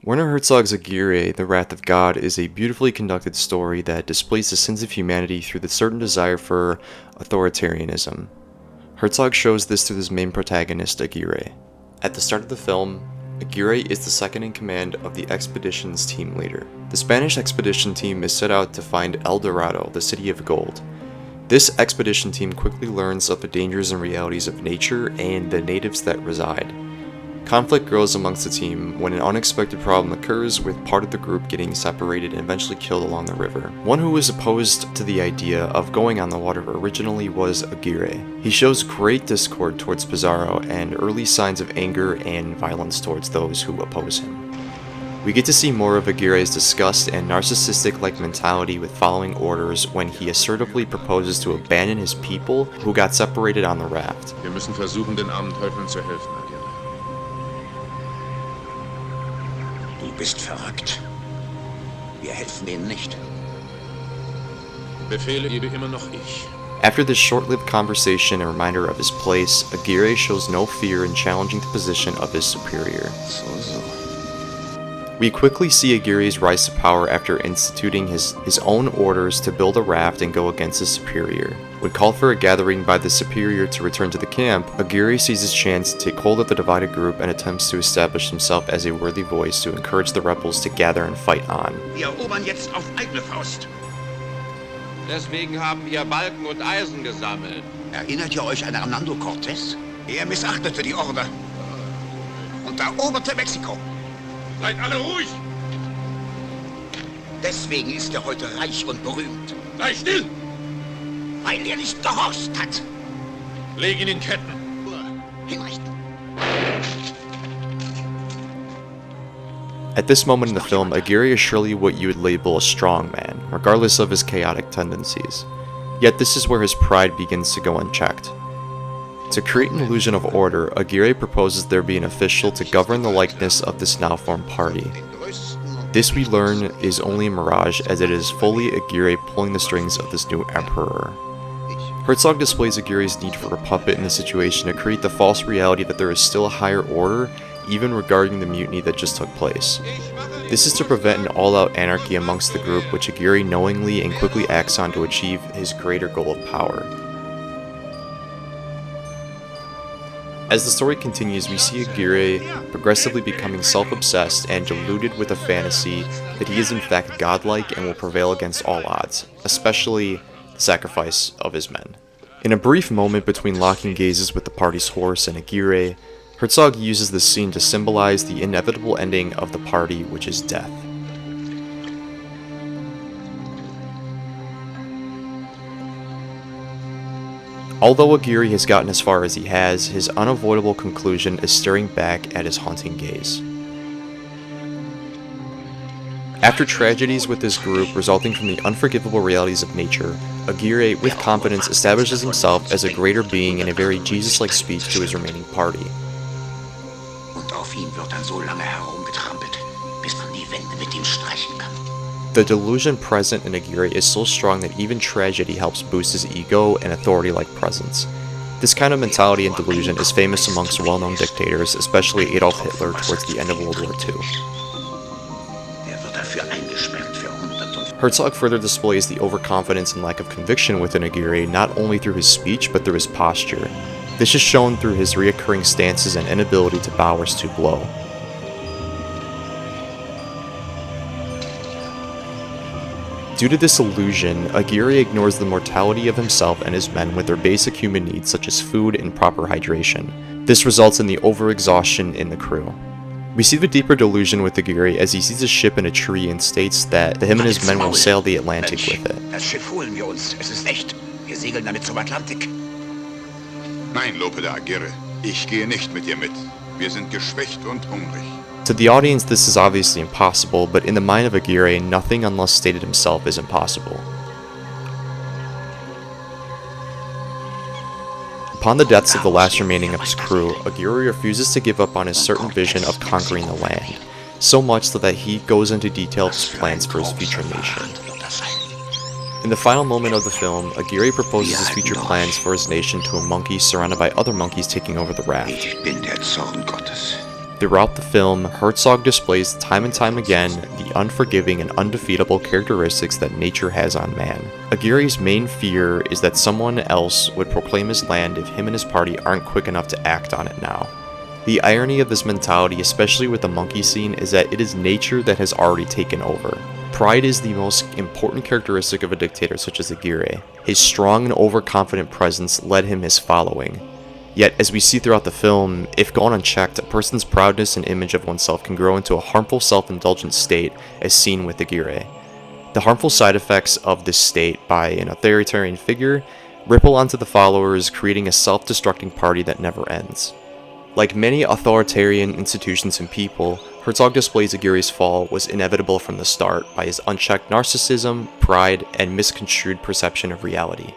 Werner Herzog's Aguirre, The Wrath of God, is a beautifully conducted story that displays the sins of humanity through the certain desire for authoritarianism. Herzog shows this through his main protagonist, Aguirre. At the start of the film, Aguirre is the second in command of the expedition's team leader. The Spanish expedition team is set out to find El Dorado, the city of gold. This expedition team quickly learns of the dangers and realities of nature and the natives that reside. Conflict grows amongst the team when an unexpected problem occurs, with part of the group getting separated and eventually killed along the river. One who was opposed to the idea of going on the water originally was Aguirre. He shows great discord towards Pizarro and early signs of anger and violence towards those who oppose him. We get to see more of Aguirre's disgust and narcissistic-like mentality with following orders when he assertively proposes to abandon his people who got separated on the raft. Wir müssen versuchen, den armen Teufeln zu helfen, Aguirre. Du bist verrückt. Wir helfen ihnen nicht. Befehle gebe immer noch ich. After this short-lived conversation and reminder of his place, Aguirre shows no fear in challenging the position of his superior. We quickly see Aguirre's rise to power after instituting his own orders to build a raft and go against his superior. When called for a gathering by the superior to return to the camp, Aguirre sees his chance to take hold of the divided group and attempts to establish himself as a worthy voice to encourage the rebels to gather and fight on. Wir erobern jetzt auf eigene Faust. Deswegen haben wir Balken und Eisen gesammelt. Erinnert ihr euch an Hernando Cortés? Er missachtete die Order und eroberte Mexiko. Seid alle ruhig! Deswegen ist er heute reich und berühmt. Sei still! Weil er nicht gehorcht hat. Leg ihn in Ketten! Hinrichten. At this moment in the film, Aguirre is surely what you would label a strong man, regardless of his chaotic tendencies. Yet this is where his pride begins to go unchecked. To create an illusion of order, Aguirre proposes there be an official to govern the likeness of this now-formed party. This, we learn, is only a mirage, as it is fully Aguirre pulling the strings of this new emperor. Herzog displays Aguirre's need for a puppet in the situation to create the false reality that there is still a higher order, even regarding the mutiny that just took place. This is to prevent an all-out anarchy amongst the group, which Aguirre knowingly and quickly acts on to achieve his greater goal of power. As the story continues, we see Aguirre progressively becoming self-obsessed and deluded with a fantasy that he is in fact godlike and will prevail against all odds, especially the sacrifice of his men. In a brief moment between locking gazes with the party's horse and Aguirre, Herzog uses this scene to symbolize the inevitable ending of the party, which is death. Although Aguirre has gotten as far as he has, his unavoidable conclusion is staring back at his haunting gaze. After tragedies with his group resulting from the unforgivable realities of nature, Aguirre, with confidence, establishes himself as a greater being in a very Jesus-like speech to his remaining party. Und auf ihm wird dann so lange herumgetrampelt, bis man die Wände mit ihm streichen kann. The delusion present in Aguirre is so strong that even tragedy helps boost his ego and authority-like presence. This kind of mentality and delusion is famous amongst well-known dictators, especially Adolf Hitler towards the end of World War II. Herzog further displays the overconfidence and lack of conviction within Aguirre not only through his speech but through his posture. This is shown through his reoccurring stances and inability to bow or stoop low. Due to this illusion, Aguirre ignores the mortality of himself and his men with their basic human needs such as food and proper hydration. This results in the overexhaustion in the crew. We see the deeper delusion with Aguirre as he sees a ship in a tree and states that him and his men will sail the Atlantic with it. Das Schiff holen wir uns, es ist echt. Wir segeln damit zum Atlantik. Nein, Lope de Aguirre, ich gehe nicht mit dir mit. Wir sind geschwächt und hungrig. To the audience, this is obviously impossible, but in the mind of Aguirre, nothing unless stated himself is impossible. Upon the deaths of the last remaining of his crew, Aguirre refuses to give up on his certain vision of conquering the land, so much so that he goes into detail of his plans for his future nation. In the final moment of the film, Aguirre proposes his future plans for his nation to a monkey surrounded by other monkeys taking over the raft. Ich bin der Zorn Gottes. Throughout the film, Herzog displays time and time again the unforgiving and undefeatable characteristics that nature has on man. Aguirre's main fear is that someone else would proclaim his land if him and his party aren't quick enough to act on it now. The irony of this mentality, especially with the monkey scene, is that it is nature that has already taken over. Pride is the most important characteristic of a dictator such as Aguirre. His strong and overconfident presence led him his following. Yet, as we see throughout the film, if gone unchecked, a person's proudness and image of oneself can grow into a harmful self-indulgent state, as seen with Aguirre. The harmful side effects of this state by an authoritarian figure ripple onto the followers, creating a self-destructing party that never ends. Like many authoritarian institutions and people, Herzog displays Aguirre's fall was inevitable from the start by his unchecked narcissism, pride, and misconstrued perception of reality.